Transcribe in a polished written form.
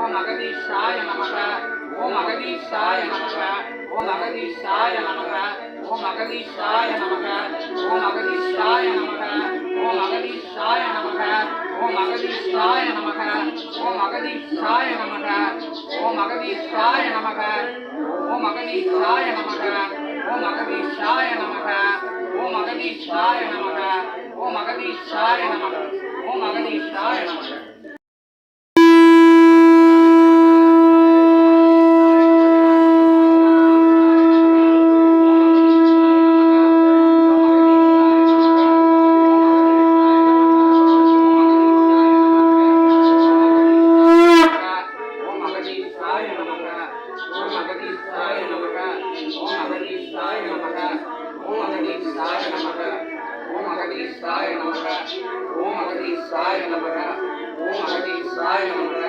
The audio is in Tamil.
ஓம் அகதீஷாய நமக ஓம் அகதீஷாய நமக ஓம் அகதீஷாய நமக ஓம் அகதீஷாய நமக ஓம் அகதீஷாய நமக ஓம் அகதீஷாய நமக ஓம் அகதீஷாய நமக ஓம் அகதீஷாய நமக ஓம் அகதீஷாய நமக ஓம் அகதீஷாய நமக ஓம் அகதீஷாய நமக ஓம் அகதீஷாய நமக ஓம் அகதீஷாய நமக ஓம் அகதீஷாய நமக ஓம் அகதீஷாய நமக ஓம் அகதீஷாய நமக ஓம் அகதீஷாய நமக